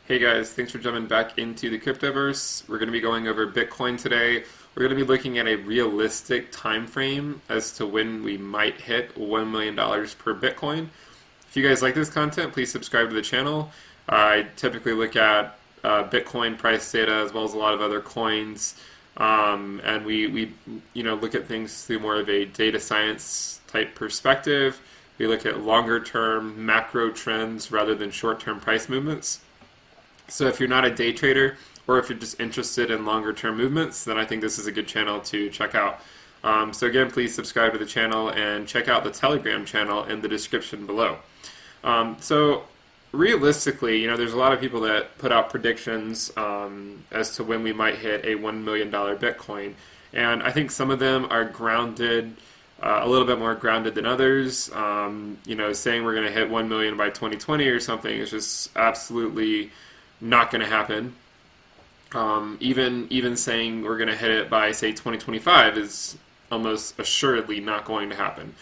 Hey guys, thanks for jumping back into the cryptoverse. We're going to be going over Bitcoin today. We're going to be looking at a realistic time frame as to when we might hit $1 million per Bitcoin. If you guys like this content, please subscribe to the channel. I typically look at Bitcoin price data as well as a lot of other coins, and we look at things through more of a data science type perspective. We look at longer term macro trends rather than short term price movements. So if you're not a day trader or if you're just interested in longer term movements, then I think this is a good channel to check out. So again, please subscribe to the channel and check out the Telegram channel in the description below. So realistically, there's a lot of people that put out predictions as to when we might hit a $1 million Bitcoin. And I think some of them are grounded, a little bit more grounded than others. Saying we're going to hit 1 million by 2020 or something is just absolutely not going to happen. Even saying we're going to hit it by, say, 2025 is almost assuredly not going to happen.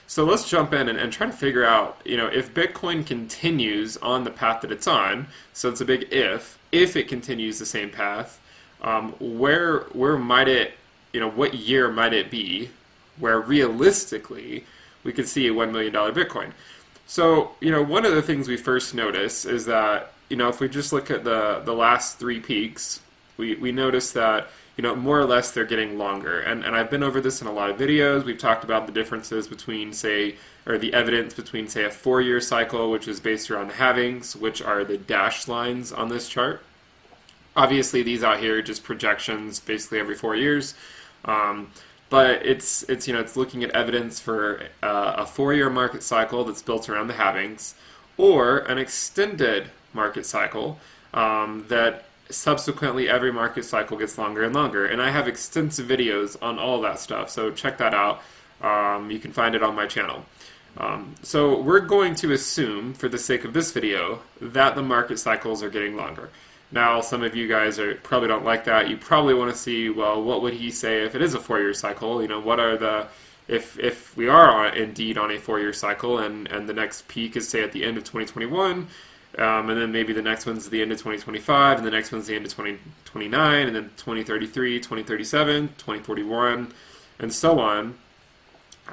So let's jump in and try to figure out, if Bitcoin continues on the path that it's on, so it's a big if it continues the same path, where might it, what year might it be where realistically we could see a $1 million Bitcoin? So, one of the things we first notice is that, if we just look at the last three peaks, we notice that, more or less they're getting longer. And I've been over this in a lot of videos. We've talked about the differences between, the evidence between, a 4-year cycle, which is based around halvings, which are the dashed lines on this chart. Obviously, these out here are just projections basically every 4 years. But it's looking at evidence for a 4-year market cycle that's built around the halvings, or an extended market cycle that subsequently every market cycle gets longer and longer. And I have extensive videos on all that stuff, so check that out. You can find it on my channel. So we're going to assume, for the sake of this video, that the market cycles are getting longer. Now, some of you guys probably don't like that. You probably want to see, well, what would he say if it is a 4-year cycle? What are the, if we are indeed on a 4-year cycle and the next peak is, say, at the end of 2021, and then maybe the next one's the end of 2025, and the next one's the end of 2029, and then 2033, 2037, 2041, and so on.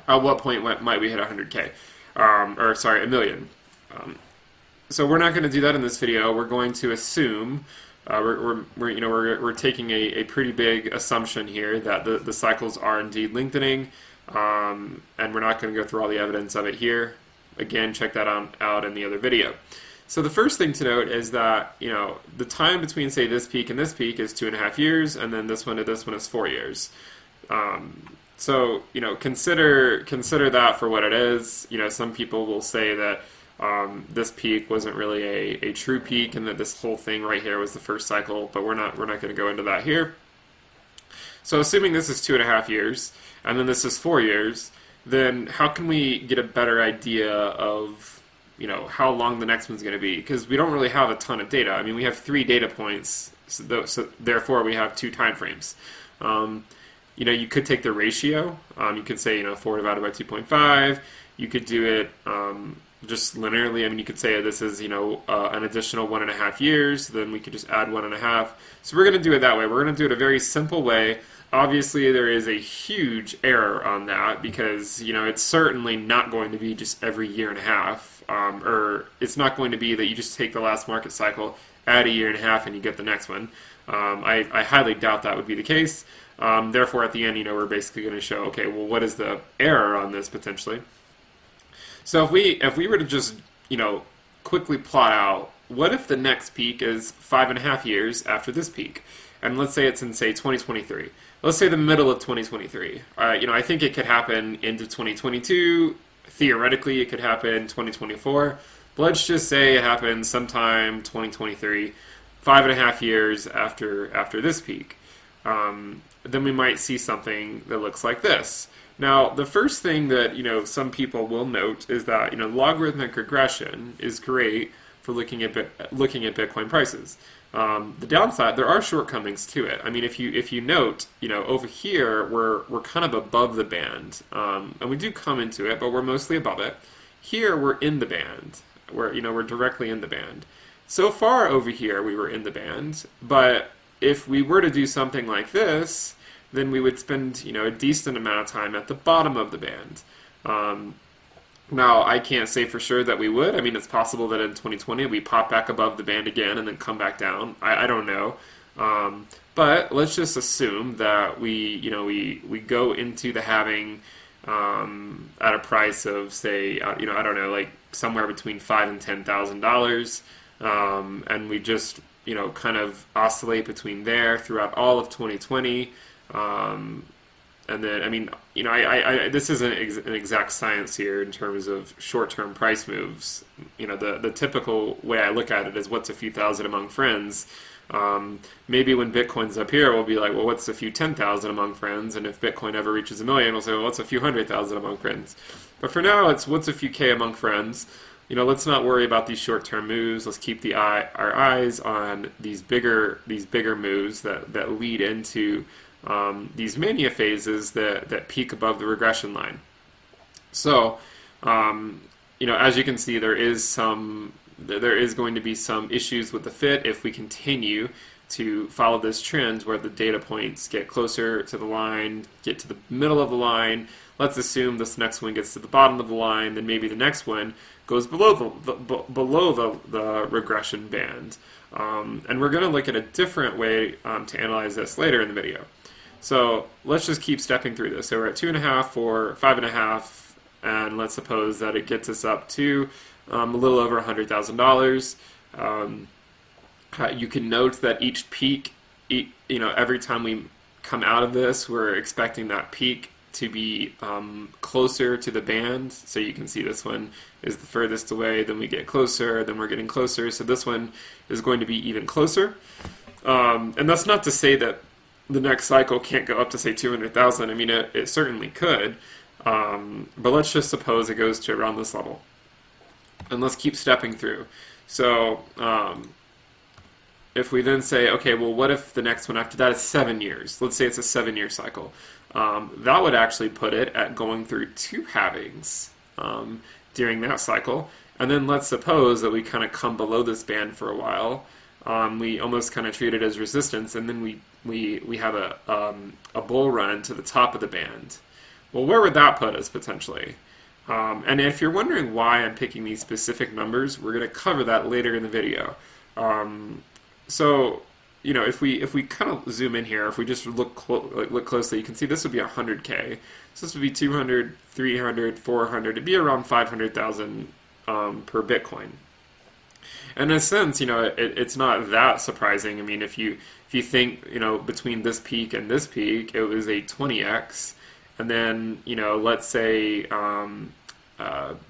At what point might we hit 100K? A million. So we're not going to do that in this video. We're going to assume we're taking a pretty big assumption here that the cycles are indeed lengthening, and we're not going to go through all the evidence of it here. Again, check that out in the other video. So the first thing to note is that the time between, say, this peak and this peak is 2.5 years, and then this one to this one is 4 years. So consider that for what it is. Some people will say that this peak wasn't really a true peak, and that this whole thing right here was the first cycle, but we're not going to go into that here. So assuming this is 2.5 years, and then this is 4 years, then how can we get a better idea of how long the next one's going to be? Because we don't really have a ton of data. I mean, we have 3 data points, so therefore we have 2 time frames. You could take the ratio. You could say 4 divided by 2.5. You could do it just linearly. I mean, you could say this is an additional 1.5 years. Then we could just add 1.5. So we're going to do it that way. We're going to do it a very simple way. Obviously, there is a huge error on that because it's certainly not going to be just every year and a half. Or it's not going to be that you just take the last market cycle, add a year and a half, and you get the next one. I highly doubt that would be the case. Therefore, at the end, we're basically going to show, okay, well, what is the error on this potentially? So if we were to just quickly plot out, what if the next peak is 5.5 years after this peak, and let's say it's in, say, 2023. Let's say the middle of 2023. I think it could happen into 2022. Theoretically, it could happen 2024. But let's just say it happens sometime 2023, 5.5 years after this peak. Then we might see something that looks like this. Now, the first thing that some people will note is that logarithmic regression is great for looking at Bitcoin prices. The downside, there are shortcomings to it. I mean, if you note, over here we're kind of above the band, and we do come into it, but we're mostly above it. Here we're in the band. We're directly in the band. so far over here we were in the band, but if we were to do something like this, then we would spend, a decent amount of time at the bottom of the band. Um, Now, I can't say for sure that we would. I mean, it's possible that in 2020 we pop back above the band again and then come back down. I don't know. But let's just assume that we go into the halving at a price of, say, I don't know, like somewhere between $5,000 and $10,000, and we just kind of oscillate between there throughout all of 2020. And then, I mean, this isn't an exact science here in terms of short-term price moves. The typical way I look at it is what's a few thousand among friends. Maybe when Bitcoin's up here, we'll be like, well, what's a few 10,000 among friends? And if Bitcoin ever reaches 1 million, we'll say, well, what's a few 100,000 among friends? But for now, it's what's a few K among friends. Let's not worry about these short-term moves. Let's keep our eyes on these bigger moves that lead into these mania phases that peak above the regression line. So, as you can see, there is going to be some issues with the fit if we continue to follow this trend where the data points get closer to the line, get to the middle of the line. Let's assume this next one gets to the bottom of the line, then maybe the next one goes below the regression band. And we're going to look at a different way to analyze this later in the video. So let's just keep stepping through this. So we're at 2.5 for 5.5, and let's suppose that it gets us up to a little over $100,000. You can note that each peak, every time we come out of this, we're expecting that peak to be closer to the band. So you can see this one is the furthest away, then we get closer, then we're getting closer. So this one is going to be even closer. And that's not to say that the next cycle can't go up to, say, 200,000. I mean, it certainly could, but let's just suppose it goes to around this level. And let's keep stepping through. So if we then say, okay, well, what if the next one after that is 7 years? Let's say it's a 7-year cycle. That would actually put it at going through 2 halvings during that cycle. And then let's suppose that we kind of come below this band for a while. We almost kind of treat it as resistance, and then we have a bull run to the top of the band. Well, where would that put us potentially? And if you're wondering why I'm picking these specific numbers, we're going to cover that later in the video. So, if we kind of zoom in here, if we just look closely, you can see this would be 100K. So this would be 200, 300, 400. It'd be around 500,000 per Bitcoin. And in a sense, it's not that surprising. I mean, if you think, between this peak and this peak, it was a 20x, and then, let's say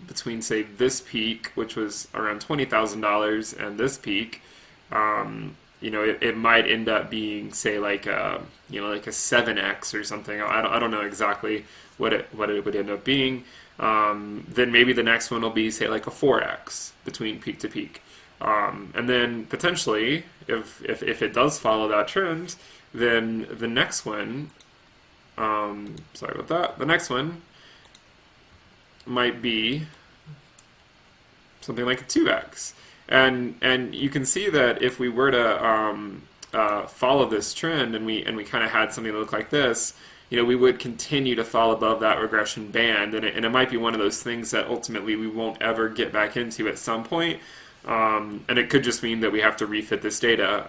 between, say, this peak, which was around $20,000, and this peak, it might end up being, say, like a 7x or something. I don't know exactly what it would end up being. Then maybe the next one will be, say, like a 4x between peak to peak. And then potentially, if it does follow that trend, then the next one, sorry about that, the next one might be something like a 2x. And you can see that if we were to follow this trend and we kind of had something that looked like this, we would continue to fall above that regression band, and it might be one of those things that ultimately we won't ever get back into at some point. And it could just mean that we have to refit this data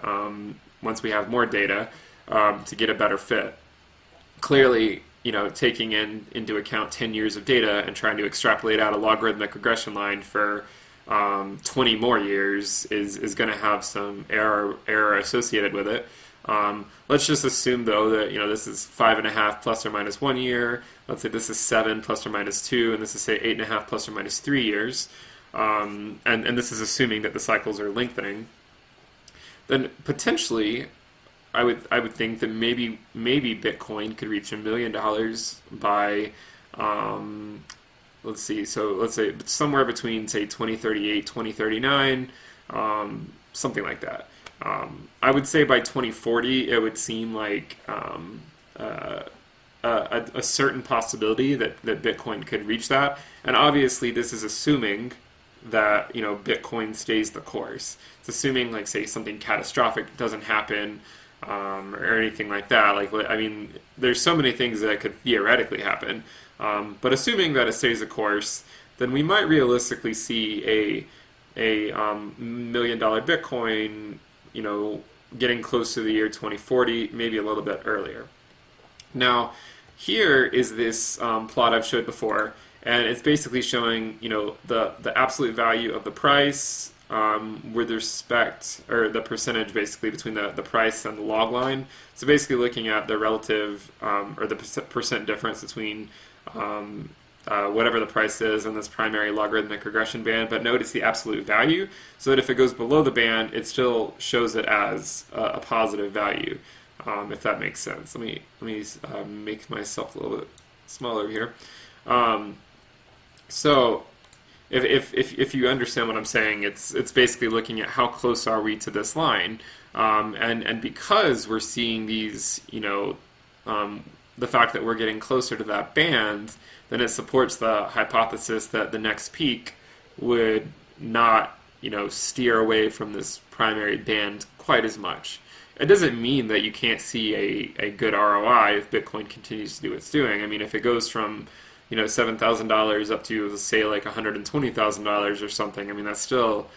once we have more data to get a better fit. Clearly, taking into account 10 years of data and trying to extrapolate out a logarithmic regression line for 20 more years is going to have some error associated with it. Let's just assume, though, that this is 5.5 plus or minus 1 year. Let's say this is 7 plus or minus 2, and this is, say, 8.5 plus or minus 3 years. And this is assuming that the cycles are lengthening. Then potentially, I would think that maybe Bitcoin could reach $1 million by let's see. So let's say somewhere between, say, 2038, 2039, something like that. I would say by 2040, it would seem like a certain possibility that Bitcoin could reach that. And obviously, this is assuming that Bitcoin stays the course. It's assuming, like, say something catastrophic doesn't happen, or anything like that. Like, I mean, there's so many things that could theoretically happen, but assuming that it stays the course, then we might realistically see a $1 million Bitcoin, getting close to the year 2040, maybe a little bit earlier. Now, here is this plot I've showed before, and it's basically showing, the absolute value of the price with respect, or the percentage basically between the price and the log line. So basically looking at the relative, or the percent difference between whatever the price is in this primary logarithmic regression band, but notice the absolute value, so that if it goes below the band, it still shows it as a positive value, if that makes sense. Let me make myself a little bit smaller here. So if you understand what I'm saying, it's basically looking at how close are we to this line, and because we're seeing these, the fact that we're getting closer to that band, then it supports the hypothesis that the next peak would not, steer away from this primary band quite as much. It doesn't mean that you can't see a good ROI if Bitcoin continues to do what it's doing. I mean, if it goes from, $7,000 up to, say, like $120,000 or something, I mean, that's still,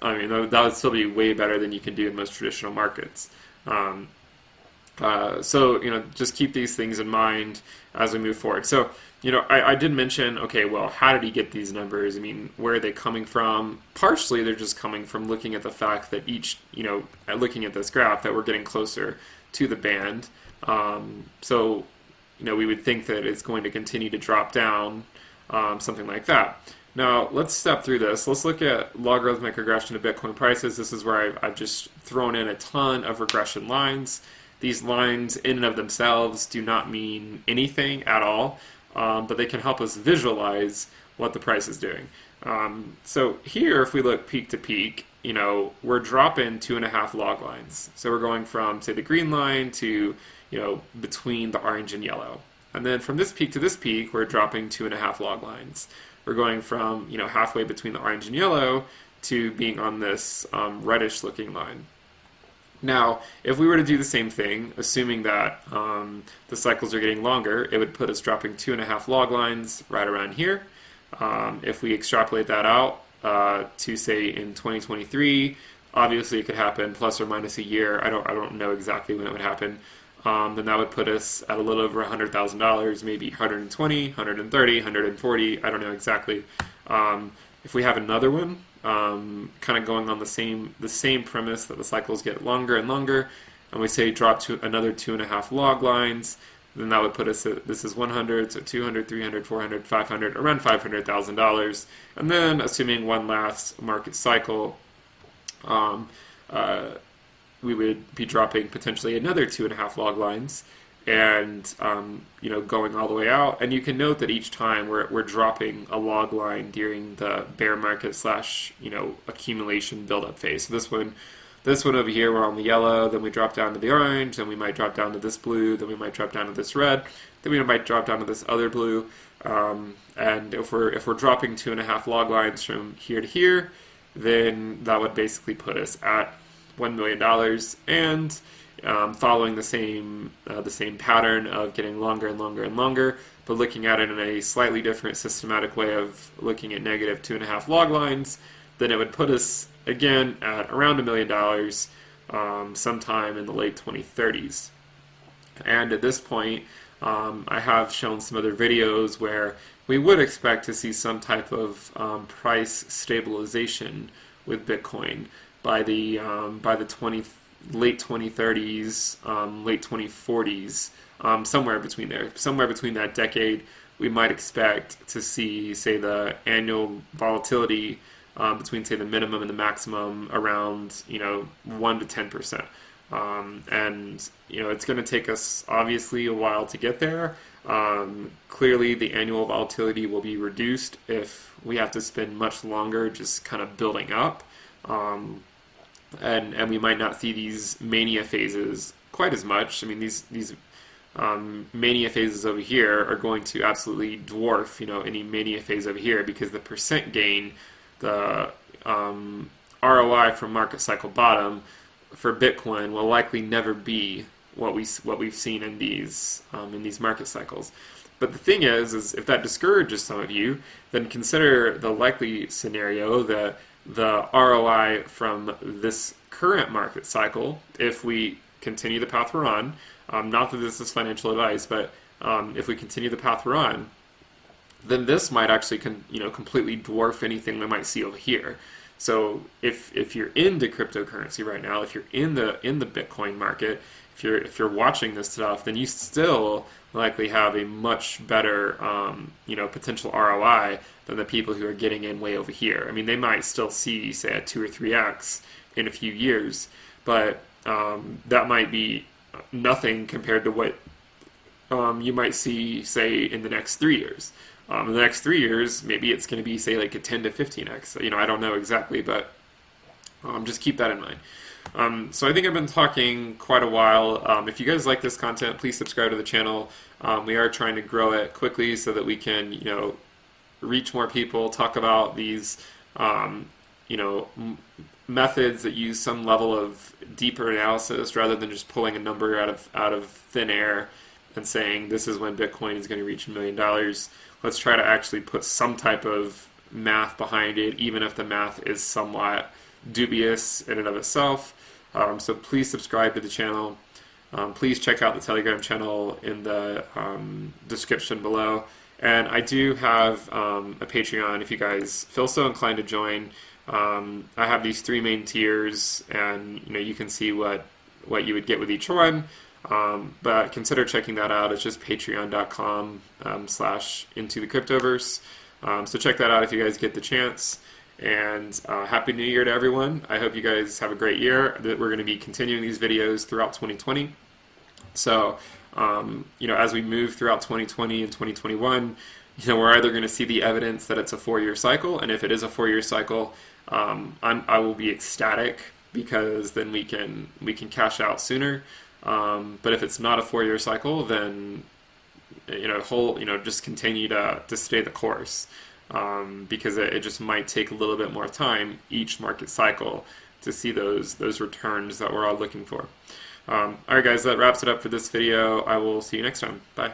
that would still be way better than you can do in most traditional markets. So, just keep these things in mind as we move forward. So, I did mention, okay, well, how did he get these numbers? I mean, where are they coming from? Partially, they're just coming from looking at the fact that looking at this graph, that we're getting closer to the band. So, we would think that it's going to continue to drop down, something like that. Now, let's step through this. Let's look at logarithmic regression of Bitcoin prices. This is where I've just thrown in a ton of regression lines. These lines in and of themselves do not mean anything at all, but they can help us visualize what the price is doing. So here, if we look peak to peak, we're dropping 2.5 log lines. So we're going from, say, the green line to, between the orange and yellow. And then from this peak to this peak, we're dropping 2.5 log lines. We're going from, halfway between the orange and yellow to being on this reddish looking line. Now, if we were to do the same thing, assuming that the cycles are getting longer, it would put us dropping 2.5 log lines right around here. If we extrapolate that out to, say, in 2023, obviously it could happen plus or minus a year. I don't know exactly when it would happen. Then that would put us at a little over $100,000, maybe 120, 130, 140. I don't know exactly. If we have another one, kind of going on the same premise that the cycles get longer and longer, and we say drop to another 2.5 log lines, then that would put us at, this is 100, so 200, 300, 400, 500, around $500,000. And then assuming one last market cycle, we would be dropping potentially another 2.5 log lines, and going all the way out. And you can note that each time we're dropping a log line during the bear market / accumulation build-up phase. So this one over here, we're on the yellow, then we drop down to the orange, then we might drop down to this blue, then we might drop down to this red, then we might drop down to this other blue. And if we're dropping 2.5 log lines from here to here, then that would basically put us at $1 million, and following the same pattern of getting longer and longer and longer, but looking at it in a slightly different systematic way of looking at negative 2.5 log lines, then it would put us again at around $1 million sometime in the late 2030s. And at this point, I have shown some other videos where we would expect to see some type of price stabilization with Bitcoin by the late 2030s, late 2040s, somewhere between there. Somewhere between that decade, we might expect to see, say, the annual volatility between, say, the minimum and the maximum around, 1 to 10%. And, it's going to take us, obviously, a while to get there. Clearly, the annual volatility will be reduced if we have to spend much longer just kind of building up. And we might not see these mania phases quite as much. I mean, these mania phases over here are going to absolutely dwarf, any mania phase over here, because the percent gain the ROI from market cycle bottom for Bitcoin will likely never be what we've seen in these market cycles. But the thing is if that discourages some of you, then consider the likely scenario that the ROI from this current market cycle, if we continue the path we're on, not that this is financial advice, but if we continue the path we're on, then this might actually completely dwarf anything we might see over here. So if you're into cryptocurrency right now, if you're in the Bitcoin market, if you're watching this stuff, then you still likely have a much better potential ROI than the people who are getting in way over here. I mean, they might still see, say, a 2 or 3x in a few years, but that might be nothing compared to what you might see, say, in the next 3 years. In the next 3 years, maybe it's going to be, say, like a 10 to 15x. I don't know exactly, but just keep that in mind. So I think I've been talking quite a while. If you guys like this content, please subscribe to the channel. We are trying to grow it quickly so that we can, reach more people, talk about these, methods that use some level of deeper analysis rather than just pulling a number out of thin air and saying this is when Bitcoin is going to reach $1 million. Let's try to actually put some type of math behind it, even if the math is somewhat dubious in and of itself. So please subscribe to the channel. Please check out the Telegram channel in the description below. And I do have a Patreon if you guys feel so inclined to join. I have these 3 main tiers, and you can see what you would get with each one. But consider checking that out. It's just patreon.com /into the cryptoverse. So check that out if you guys get the chance. And Happy New Year to everyone. I hope you guys have a great year. That we're going to be continuing these videos throughout 2020. So, as we move throughout 2020 and 2021, we're either going to see the evidence that it's a 4-year cycle, and if it is a 4-year cycle, I will be ecstatic because then we can cash out sooner. But if it's not a 4-year cycle, then just continue to stay the course, because it just might take a little bit more time each market cycle to see those returns that we're all looking for. All right, guys, that wraps it up for this video. I will see you next time. Bye.